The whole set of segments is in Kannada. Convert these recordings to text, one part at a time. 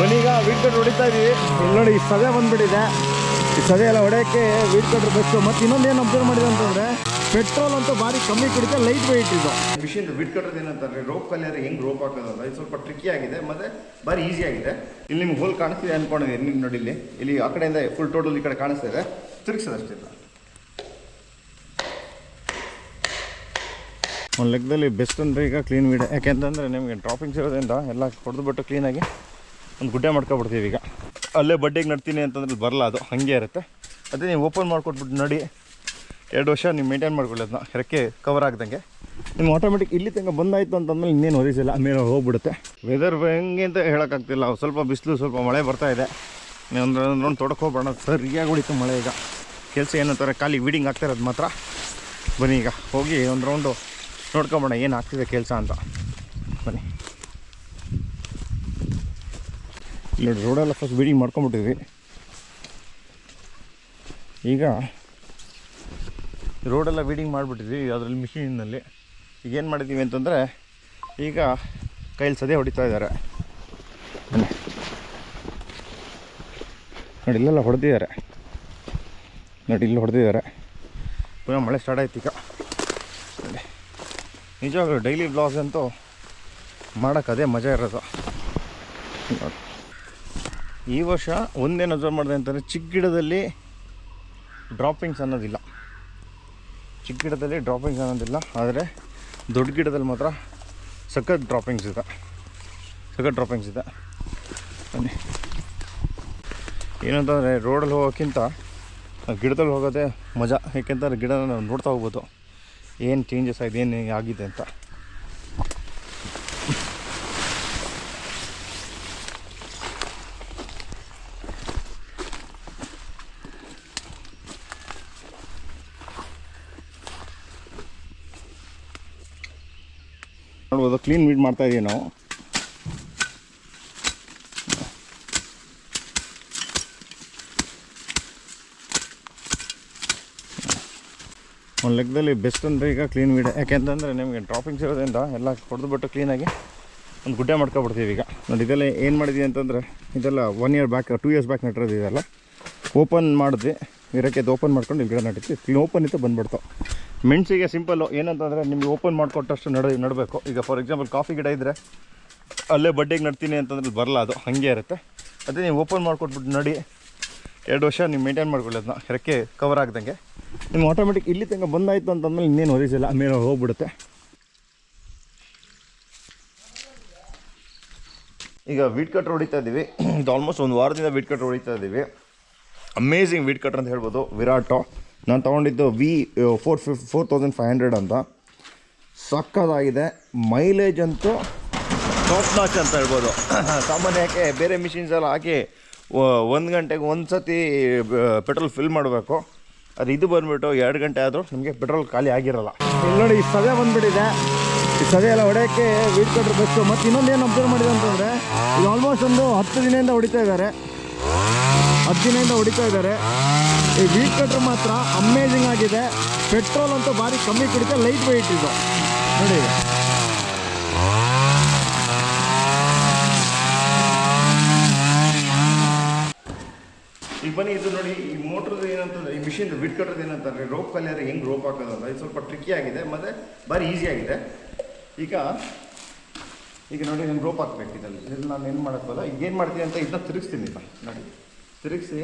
ಬನ್ನೀಗ ವೀಡ್ ಕಟ್ರ್ ಹೊಡಿತಾ ಇದೀವಿ. ಇಲ್ಲಿ ನೋಡಿ, ಈ ಸದೆ ಬಂದ್ಬಿಟ್ಟಿದೆ. ಈ ಸದೆ ಎಲ್ಲ ಹೊಡೆಯೋಕ್ಕೆ ವೀಡ್ ಕಟ್ರ್ ಬೆಸ್ಟು. ಮತ್ತು ಇನ್ನೊಂದೇನು ಅಬ್ಸರ್ವ್ ಮಾಡಿದೆ ಅಂತಂದರೆ ಪೆಟ್ರೋಲ್ ಅಂತೂ ಭಾರಿ ಕಮ್ಮಿ ಕುಡಿತೆ, ಲೈಟ್ ವೆಯ್ಟ್ ಇದು. ಮಿಷಿನ್ ವೀಡ್ ಕಟ್ರ್ ಏನಂತಂದರೆ ರೋಪ್ ಕಲಿಯರ್ ಹೆಂಗೆ ರೋಪ್ ಹಾಕೋದಂತ ಇದು ಸ್ವಲ್ಪ ಟ್ರಿಕ್ಕಿ ಆಗಿದೆ ಮತ್ತು ಭಾರಿ ಈಸಿ ಆಗಿದೆ. ಇಲ್ಲಿ ನಿಮ್ಗೆ ಹೋಲ್ ಕಾಣಿಸ್ತಿದೆ ಅಂದ್ಕೊಂಡಿದ್ದೀನಿ. ನಿಮ್ಗೆ ನೋಡಿ ಇಲ್ಲಿ ಆ ಕಡೆಯಿಂದ ಫುಲ್ ಟೋಟಲ್ ಈ ಕಡೆ ಕಾಣಿಸ್ತಾ ಇದೆ. ತಿರುಗಿಸೋದಷ್ಟಿಲ್ಲ. ಒಂದು ಲೆಕ್ಕದಲ್ಲಿ ಬೆಸ್ಟ್ ಅಂದರೆ ಈಗ ಕ್ಲೀನ್ ವೀಡ್. ಯಾಕೆಂತಂದರೆ ನಿಮಗೆ ಡ್ರಾಪಿಂಗ್ಸ್ ಇರೋದ್ರಿಂದ ಎಲ್ಲ ಹೊಡೆದುಬಿಟ್ಟು ಕ್ಲೀನಾಗಿ ಒಂದು ಗುಡ್ಡೆ ಮಾಡ್ಕೊಬಿಡ್ತೀವಿ. ಈಗ ಅಲ್ಲೇ ಬಡ್ಡೆಗೆ ನಡ್ತೀನಿ ಅಂತಂದ್ರೆ ಬರಲ್ಲ, ಅದು ಹಾಗೆ ಇರುತ್ತೆ. ಅದೇ ನೀವು ಓಪನ್ ಮಾಡಿಕೊಟ್ಬಿಟ್ಟು ನೋಡಿ 2 ವರ್ಷ ನೀವು ಮೇಂಟೈನ್ ಮಾಡ್ಕೊಳ್ಳಿ ಅದನ್ನ, ರೆಕ್ಕೆ ಕವರ್ ಆಗ್ದಂಗೆ. ನಿಮ್ಮ ಆಟೋಮೆಟಿಕ್ ಇಲ್ಲಿ ತನಕ ಬಂದಾಯಿತು ಅಂತಂದಮೇಲೆ ಇನ್ನೇನು ಒರಿಸಿಲ್ಲ, ಆಮೇಲೆ ಹೋಗ್ಬಿಡುತ್ತೆ. ವೆದರ್ ಹೆಂಗೆ ಅಂತ ಹೇಳೋಕ್ಕಾಗ್ತಿಲ್ಲ. ಸ್ವಲ್ಪ ಬಿಸಿಲು, ಸ್ವಲ್ಪ ಮಳೆ ಬರ್ತಾ ಇದೆ. ಒಂದು ರೌಂಡ್ ತೊಡಕ್ಕೆ ಹೋಗ್ಬೇಡ, ಸರಿಯಾಗಿ ಹೊಡಿತು ಮಳೆ. ಈಗ ಕೆಲಸ ಏನಂತಾರೆ, ಖಾಲಿ ವೀಡಿಂಗ್ ಆಗ್ತಾ ಇರೋದು ಮಾತ್ರ. ಬನ್ನಿ ಈಗ ಹೋಗಿ ಒಂದು ರೌಂಡು ನೋಡ್ಕೊಂಬೋಣ ಏನು ಆಗ್ತಿದೆ ಕೆಲಸ ಅಂತ. ಬನ್ನಿ ಇಲ್ಲಿ ನೋಡಿ, ರೋಡೆಲ್ಲ ಫಸ್ಟ್ ವೀಡಿಂಗ್ ಮಾಡ್ಕೊಂಬಿಟ್ಟಿದ್ವಿ. ಈಗ ರೋಡೆಲ್ಲ ವೀಡಿಂಗ್ ಮಾಡಿಬಿಟ್ಟಿದ್ವಿ ಅದರಲ್ಲಿ ಮಿಷಿನಲ್ಲಿ. ಈಗ ಏನು ಮಾಡಿದ್ದೀವಿ ಅಂತಂದರೆ, ಈಗ ಕೈಲಿ ಸದೆ ಹೊಡಿತಾ ಇದ್ದಾರೆ. ನೋಡಿ ಇಲ್ಲೆಲ್ಲ ಹೊಡೆದಿದ್ದಾರೆ, ನೋಡಿ ಇಲ್ಲಿ ಹೊಡೆದಿದ್ದಾರೆ. ಪುನಃ ಮಳೆ ಸ್ಟಾರ್ಟ್ ಆಯ್ತು ಈಗ. ನಿಜವಾಗ್ಲೂ ಡೈಲಿ ಬ್ಲಾಗ್ಸ್ ಅಂತೂ ಮಾಡೋಕ್ಕೆ ಅದೇ ಮಜಾ ಇರೋದು. ಈ ವರ್ಷ ಒಂದೇನು ಅಬ್ಸರ್ವ್ ಮಾಡಿದೆ ಅಂತಂದರೆ, ಚಿಕ್ಕ ಗಿಡದಲ್ಲಿ ಡ್ರಾಪಿಂಗ್ಸ್ ಅನ್ನೋದಿಲ್ಲ. ಚಿಕ್ಕ ಗಿಡದಲ್ಲಿ ಡ್ರಾಪಿಂಗ್ಸ್ ಅನ್ನೋದಿಲ್ಲ, ಆದರೆ ದೊಡ್ಡ ಗಿಡದಲ್ಲಿ ಮಾತ್ರ ಸಖತ್ ಡ್ರಾಪಿಂಗ್ಸ್ ಇದೆ. ಬನ್ನಿ, ಏನಂತಂದರೆ ರೋಡಲ್ಲಿ ಹೋಗೋಕ್ಕಿಂತ ಗಿಡದಲ್ಲಿ ಹೋಗೋದೇ ಮಜಾ. ಏಕೆಂತಂದರೆ ಗಿಡನ ನಾವು ನೋಡ್ತಾ ಹೋಗ್ಬೋದು ಏನು ಚೇಂಜಸ್ ಆಗಿದೆ, ಏನು ಆಗಿದೆ ಅಂತ. ನೋಡ್ಬೋದು, ಕ್ಲೀನ್ ವೀಡ್ ಮಾಡ್ತಾ ಇದೀವಿ ನಾವು. ಒಂದು ಲೆಕ್ಕದಲ್ಲಿ ಬೆಸ್ಟ್ ಅಂದರೆ ಈಗ ಕ್ಲೀನ್ ವೀಡ್. ಯಾಕೆಂತಂದರೆ ನಿಮಗೆ ಡ್ರಾಪಿಂಗ್ಸ್ ಇರೋದ್ರಿಂದ ಎಲ್ಲ ಹೊಡೆದುಬಿಟ್ಟು ಕ್ಲೀನಾಗಿ ಒಂದು ಗುಡ್ಡೆ ಮಾಡ್ಕೊಬಿಡ್ತೀವಿ. ಈಗ ನೋಡಿ, ಇದೆಲ್ಲ ಏನು ಮಾಡಿದ್ವಿ ಅಂತಂದರೆ, ಇದೆಲ್ಲ 1 year ಬ್ಯಾಕ್ 2 years ಬ್ಯಾಕ್ ನಟ್ಟಿರೋದು. ಇದೆಲ್ಲ ಓಪನ್ ಮಾಡಿದ್ವಿ, ಇರೋಕ್ಕೆ ಅದು ಓಪನ್ ಮಾಡ್ಕೊಂಡು ಇಲ್ಲಿ ಗಿಡ ನಟ್ಟಿದ್ವಿ. ಕ್ಲೀನ್ ಓಪನ್ ಇತ್ತು ಬಂದುಬಿಡ್ತಾವೆ. ಮೆಣಸಿಗೆ ಸಿಂಪಲ್ಲು ಏನಂತಂದರೆ, ನಿಮಗೆ ಓಪನ್ ಮಾಡಿಕೊಟ್ಟಷ್ಟು ನಡಬೇಕು. ಈಗ ಫಾರ್ ಎಕ್ಸಾಂಪಲ್ ಕಾಫಿ ಗಿಡ ಇದ್ದರೆ ಅಲ್ಲೇ ಬಡ್ಡೆಗೆ ನಡ್ತೀನಿ ಅಂತಂದ್ರೆ ಬರಲ್ಲ, ಅದು ಹಾಗೆ ಇರುತ್ತೆ. ಅದೇ ನೀವು ಓಪನ್ ಮಾಡಿಕೊಟ್ಬಿಟ್ಟು ನೋಡಿ 2 ವರ್ಷ ನೀವು ಮೇಂಟೈನ್ ಮಾಡ್ಕೊಳ್ಳಿ ಅದನ್ನ, ರೆಕ್ಕೆ ಕವರ್ ಆಗ್ದಂಗೆ. ನಿಮ್ಮ ಆಟೋಮೆಟಿಕ್ ಇಲ್ಲಿ ತನಕ ಬಂದಾಯಿತು ಅಂತಂದಮೇಲೆ ಇನ್ನೇನು ಒರಿಸಿಲ್ಲ, ಆಮೇಲೆ ಹೋಗ್ಬಿಡುತ್ತೆ. ಈಗ ವೀಡ್ ಕಟ್ರ್ ಹೊಡಿತಾ ಇದ್ದೀವಿ. ಇದು ಆಲ್ಮೋಸ್ಟ್ 1 ವಾರದಿಂದ ವೀಡ್ ಕಟ್ರ್ ಹೊಡಿತಾ ಇದ್ದೀವಿ. ಅಮೇಝಿಂಗ್ ವೀಡ್ ಕಟ್ರ್ ಅಂತ ಹೇಳ್ಬೋದು. ವಿರಾಟೋ ನಾನು ತೊಗೊಂಡಿದ್ದು V4500 ಅಂತ. ಸಕ್ಕತ್ತಾಗಿದೆ. ಮೈಲೇಜ್ ಅಂತೂ ಟಾಪ್ ನಾಚ್ ಅಂತ ಹೇಳ್ಬೋದು. ಸಾಮಾನ್ಯಕ್ಕೆ ಬೇರೆ ಮಿಷಿನ್ಸ್ ಎಲ್ಲ ಹಾಕಿ 1 ಗಂಟೆಗೆ ಒಂದು ಸತಿ ಪೆಟ್ರೋಲ್ ಫಿಲ್ ಮಾಡಬೇಕು. ಅದು ಇದು ಬಂದುಬಿಟ್ಟು 2 ಗಂಟೆ ಆದರೂ ನಮಗೆ ಪೆಟ್ರೋಲ್ ಖಾಲಿ ಆಗಿರೋಲ್ಲ. ಇಲ್ಲಿ ನೋಡಿ, ಈ ಸದೆ ಬಂದುಬಿಟ್ಟಿದೆ. ಈ ಸದೆ ಎಲ್ಲ ಹೊಡೆಯೋಕ್ಕೆ ವೀಡ್ ಕಟ್ರ್ ಬೆಸ್ಟು. ಮತ್ತು ಇನ್ನೊಂದೇನು ಅಬ್ಸರ್ವ್ ಮಾಡಿದೆ ಅಂತಂದರೆ, ಇದು ಆಲ್ಮೋಸ್ಟ್ ಒಂದು 10 ದಿನದಿಂದ ಹೊಡಿತಾ ಇದ್ದಾರೆ. ಈ ವೀಡ್ ಕಟ್ರ್ ಮಾತ್ರ ಅಮೇಝಿಂಗ್ ಆಗಿದೆ. ಪೆಟ್ರೋಲ್ ಅಂತೂ ಭಾರಿ ಕಮ್ಮಿ ಕುಡಿತೆ, ಲೈಟ್ ವೆಯ್ಟ್ ಇದು. ನೋಡಿ ಈಗ ಬನ್ನಿ, ಇದು ನೋಡಿ, ಈ ಮೋಟ್ರದ್ದು ಏನಂತಂದರೆ, ಈ ಮಿಷಿನ್ ವೀಡ್ ಕಟ್ರದ್ದು ಏನಂತಂದರೆ, ರೋಪ್ ಕಲಿಯರ್ ಹೆಂಗೆ ರೋಪ್ ಹಾಕೋದಂತ ಇದು ಸ್ವಲ್ಪ ಟ್ರಿಕ್ಕಿ ಆಗಿದೆ ಮತ್ತು ಭಾರಿ ಈಸಿ ಆಗಿದೆ. ಈಗ ನೋಡಿ, ನಾನು ರೋಪ್ ಹಾಕ್ಬೇಕು ಇದರಲ್ಲಿ ನಾನು ಏನು ಮಾಡೋಕ್ಕಲ್ಲ. ಈಗ ಏನು ಮಾಡ್ತೀನಿ ಅಂತ ಇದನ್ನ ತಿರುಗಿಸ್ತೀನಿ. ಇಲ್ಲ ನೋಡಿ, ತಿರುಗಿಸಿ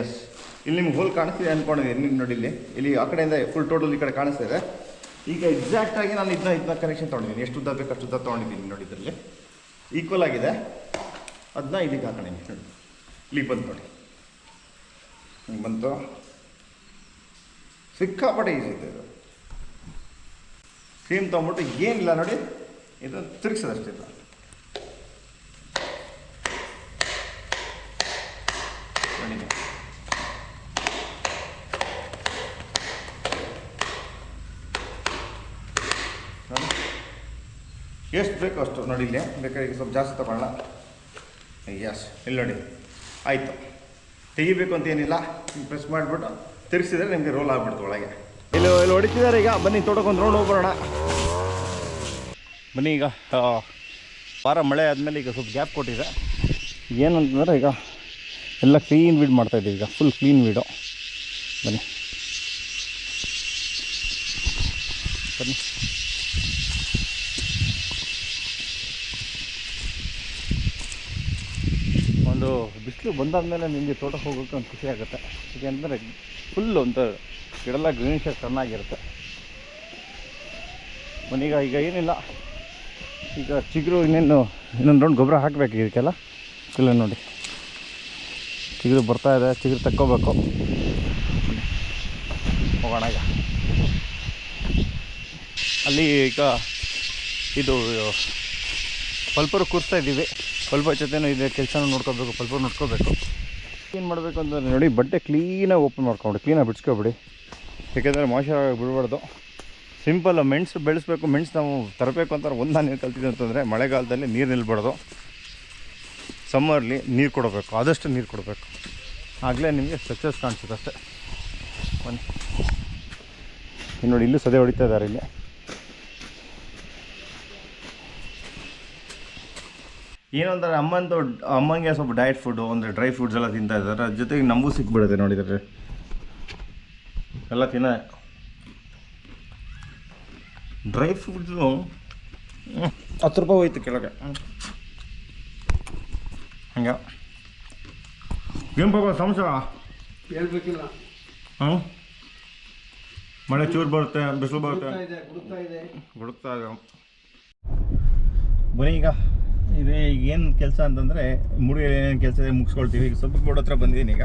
ಎಸ್, ಇಲ್ಲಿ ನಿಮ್ಗೆ ಹೋಲ್ ಕಾಣಿಸ್ತಿದೆ ಅಂದ್ಕೊಂಡಿದ್ದೀನಿ. ನಿಮ್ಗೆ ನೋಡಿ ಇಲ್ಲಿ ಆ ಕಡೆಯಿಂದ ಫುಲ್ ಟೋಟಲ್ ಈ ಕಡೆ ಕಾಣಿಸ್ತಾ ಇದೆ. ಈಗ ಎಕ್ಸಾಕ್ಟಾಗಿ ನಾನು ಇದನ್ನ ಕನೆಕ್ಷನ್ ತೊಗೊಂಡಿದ್ದೀನಿ. ಎಷ್ಟು ಉದ್ದ ಬೇಕು ಅಷ್ಟು ಉದ್ದ ತೊಗೊಂಡಿದ್ದೀನಿ. ನೋಡಿ, ಇದರಲ್ಲಿ ಈಕ್ವಲ್ ಆಗಿದೆ. ಅದನ್ನ ಇದಕ್ಕೆ ಹಾಕೊಂಡಿದ್ದೀನಿ. ನೋಡಿ, ಇಲ್ಲಿ ಬಂತು ನೋಡಿ, ಹಿಂಗೆ ಬಂತು. ಸಿಕ್ಕಾಪಟ್ಟೆ ಈಸಿ ಇದೆ ಇದು. ಸೇಮ್ ತೊಗೊಂಬಿಟ್ಟು ಏನಿಲ್ಲ ನೋಡಿ, ಇದು ತಿರುಗಿಸೋದಷ್ಟಿಲ್ಲ. ಎಷ್ಟು ಬೇಕು ಅಷ್ಟು ನೋಡಿ. ಇಲ್ಲಿ ಬೇಕಾದ್ರೆ ಸ್ವಲ್ಪ ಜಾಸ್ತಿ ತಗೊಳ್ಳೋಣ. ಎಸ್, ಇಲ್ಲಿ ನೋಡಿ ಆಯಿತು. ತೆಗಿಬೇಕು ಅಂತ ಏನಿಲ್ಲ, ಪ್ರೆಸ್ ಮಾಡಿಬಿಟ್ಟು ತಿರುಗಿಸಿದ್ರೆ ನಿಮಗೆ ರೋಲ್ ಆಗಿಬಿಡ್ತು ಒಳಗೆ. ಇಲ್ಲಿ ಹೊಡಿತಿದ್ದಾರೆ. ಈಗ ಬನ್ನಿ ತೋಟಕ್ಕೊಂದು ರೌಂಡ್ ಹೋಗ್ಬರೋಣ. ಬನ್ನಿ ಈಗ ವಾರ ಮಳೆ ಆದಮೇಲೆ ಈಗ ಸ್ವಲ್ಪ ಗ್ಯಾಪ್ ಕೊಟ್ಟಿದೆ. ಏನಂತಂದರೆ ಈಗ ಎಲ್ಲ ಕ್ಲೀನ್ ವೀಡ್ ಮಾಡ್ತಾಯಿದ್ದೀವಿ, ಈಗ ಫುಲ್ ಕ್ಲೀನ್ ವೀಡು. ಬನ್ನಿ ಬನ್ನಿ. ಒಂದು ಬಿಸಿಲು ಬಂದಾದಮೇಲೆ ನಿಮಗೆ ತೋಟಕ್ಕೆ ಹೋಗೋಕ್ಕೆ ಒಂದು ಖುಷಿ ಆಗುತ್ತೆ. ಯಾಕೆಂದರೆ ಫುಲ್ ಒಂದು ಗಿಡೆಲ್ಲ ಗ್ರೀನಿಶಾಗಿ ಚೆನ್ನಾಗಿರುತ್ತೆ. ಮನೀಗ ಈಗ ಏನಿಲ್ಲ, ಈಗ ಚಿಗುರು ಇನ್ನೊಂದು ರೌಂಡ್ ಗೊಬ್ಬರ ಹಾಕಬೇಕು ಇದಕ್ಕೆಲ್ಲ. ಇಲ್ಲ ನೋಡಿ, ಚಿಗುರು ಬರ್ತಾಯಿದೆ, ಚಿಗುರು ತಕ್ಕೋಬೇಕು. ಹೋಗೋಣ ಈಗ. ಅಲ್ಲಿ ಈಗ ಇದು ಪಲ್ಪರು ಕೂರಿಸ್ತಾ ಇದ್ದೀವಿ. ಪಲ್ಪ ಜೊತೆನೂ ಇದೆ, ಕೆಲಸನೂ ನೋಡ್ಕೋಬೇಕು, ಪಲ್ಪರು ನೋಡ್ಕೋಬೇಕು. ಏನು ಮಾಡಬೇಕು ಅಂತಂದರೆ ನೋಡಿ, ಬಟ್ಟೆ ಕ್ಲೀನಾಗಿ ಓಪನ್ ಮಾಡ್ಕೊಂಡು ಕ್ಲೀನಾಗಿ ಬಿಡ್ಸ್ಕೊಬಿಡಿ. ಯಾಕೆಂದರೆ ಮಾಯ್ಶ್ಚರ್ ಬಿಡಬಾರ್ದು. ಸಿಂಪಲ್ ಮೆಣಸು ಬೆಳೆಸಬೇಕು. ಮೆಣಸು ನಾವು ತರಬೇಕು ಅಂತಾರೆ ಒಂದು ನೀರು ಕಲ್ತಿದ್ದೆ ಅಂತಂದರೆ ಮಳೆಗಾಲದಲ್ಲಿ ನೀರು ನಿಲ್ಬಾರ್ದು. ಸಮ್ಮರ್ಲಿ ನೀರು ಕೊಡಬೇಕು, ಆದಷ್ಟು ನೀರು ಕೊಡಬೇಕು. ಆಗಲೇ ನಿಮಗೆ ಸಕ್ಸಸ್ ಕಾಣಿಸುತ್ತೆ ಅಷ್ಟೇ. ಬನ್ನಿ ನೋಡಿ, ಇಲ್ಲೂ ಸದೆ ಹೊಡಿತಾ ಇದ್ದಾರೆ. ಇಲ್ಲಿ ಏನು ಅಂದರೆ ಅಮ್ಮಂಗೆ ಸ್ವಲ್ಪ ಡಯಟ್ ಫುಡ್ಡು ಅಂದರೆ ಡ್ರೈ ಫ್ರೂಟ್ಸ್ ಎಲ್ಲ ತಿಂತಾ ಇದ್ದಾರೆ. ಅದ್ರ ಜೊತೆಗೆ ನಮಗೂ ಸಿಕ್ಬಿಡುತ್ತೆ ನೋಡಿದರೆ ಎಲ್ಲ ತಿನ್ನ ಡ್ರೈ ಫ್ರೂಟ್ಸು 10 ರೂಪಾಯಿ ಹೋಯ್ತು ಕೆಳಗೆ. ಹಂಗೆ ಏನು ಪಾಪ ಸಮಸ್ಯೆ ಹೇಳ್ಬೇಕಿಲ್ಲ. ಮಳೆ ಚೂರು ಬರುತ್ತೆ, ಬಿಸಿಲು ಬರುತ್ತೆ, ಗುಡುಕ್ತಾ ಇದೆ. ಬನ್ನಿ ಈಗ ಇದೇ ಏನು ಕೆಲಸ ಅಂತಂದರೆ ಮುಡಿಯಲ್ಲಿ ಏನೇನು ಕೆಲಸ ಇದೆ ಮುಗಿಸ್ಕೊಳ್ತೀವಿ. ಈಗ ಸ್ವಲ್ಪ ಬೋರ್ಡ್ ಹತ್ರ ಬಂದಿದ್ದೀನಿ. ಈಗ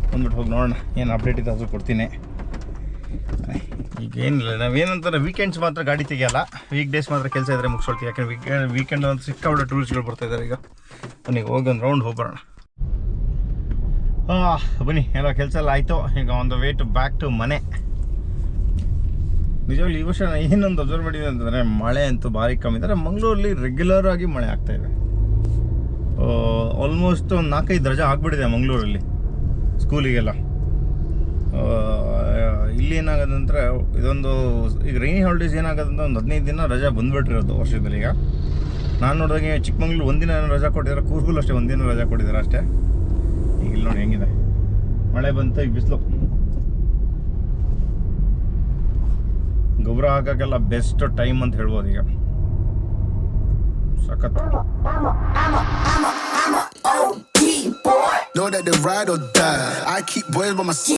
ಬಂದ್ಬಿಟ್ಟು ಹೋಗಿ ನೋಡೋಣ ಏನು ಅಪ್ಡೇಟ್ ಇದೆ ಅದು ಕೊಡ್ತೀನಿ. ಈಗ ಏನಿಲ್ಲ, ನಾವೇನಂತಾರೆ ವೀಕೆಂಡ್ಸ್ ಮಾತ್ರ ಗಾಡಿ ತೆಗಿಯಲ್ಲ, ವೀಕ್ ಡೇಸ್ ಮಾತ್ರ ಕೆಲಸ ಇದ್ದರೆ ಮುಗಿಸ್ಕೊಳ್ತೀವಿ. ಯಾಕಂದರೆ ವೀಕೆಂಡ್ ಅಂತ ಸಿಕ್ಕಾಬಿಟ್ಟೆ ಟೂರಿಸ್ಟ್ಗಳು ಬರ್ತಾಯಿದ್ದಾರೆ. ಈಗ ಬನ್ನಿ ಹೋಗಿ ಒಂದು ರೌಂಡ್ ಹೋಗ್ಬರೋಣ. ಬನ್ನಿ, ಎಲ್ಲ ಕೆಲಸ ಎಲ್ಲ ಆಯಿತು. ಈಗ on the way to back to ಮನೆ. ನಿಜವಾಗ್ಲೂ ಈ ವರ್ಷ ಏನೊಂದು ಅಬ್ಸರ್ವ್ ಮಾಡಿದೆ ಅಂತಂದರೆ ಮಳೆ ಅಂತೂ ಭಾರಿ ಕಮ್ಮಿ. ಅಂದರೆ ಮಂಗಳೂರಲ್ಲಿ ರೆಗ್ಯುಲರ್ ಆಗಿ ಮಳೆ ಆಗ್ತಾಯಿದೆ. ಆಲ್ಮೋಸ್ಟ್ ಒಂದು 4-5 ರಜೆ ಆಗಿಬಿಟ್ಟಿದೆ ಮಂಗಳೂರಲ್ಲಿ ಸ್ಕೂಲಿಗೆಲ್ಲ. ಇಲ್ಲಿ ಏನಾಗೋದಂದ್ರೆ ಇದೊಂದು ಈಗ ರೈನಿ ಹಾಲಿಡೇಸ್ ಏನಾಗೋದಂದ್ರೆ ಒಂದು 15 ದಿನ ರಜೆ ಬಂದುಬಿಟ್ಟಿರೋದು ವರ್ಷದಲ್ಲಿ. ಈಗ ನಾನು ನೋಡಿದಾಗೆ ಚಿಕ್ಕಮಂಗ್ಳೂರು ಒಂದಿನ ರಜಾ ಕೊಟ್ಟಿದ್ದಾರೆ, ಕೂರ್ಗಲ್ಲೂ ಅಷ್ಟೇ ಒಂದಿನ ರಜಾ ಕೊಟ್ಟಿದ್ದಾರೆ ಅಷ್ಟೇ. ಈಗ ಇಲ್ಲಿ ನೋಡಿ ಹೆಂಗಿದೆ ಮಳೆ ಬಂತು. ಈಗ ಬಿಸಿಲು, ಗೊಬ್ಬರ ಹಾಕೋಕ್ಕೆಲ್ಲ ಬೆಸ್ಟ್ ಟೈಮ್ ಅಂತ ಹೇಳ್ಬೋದು ಈಗ. ಸಖತ್. Know that they ride or die. I keep boys by my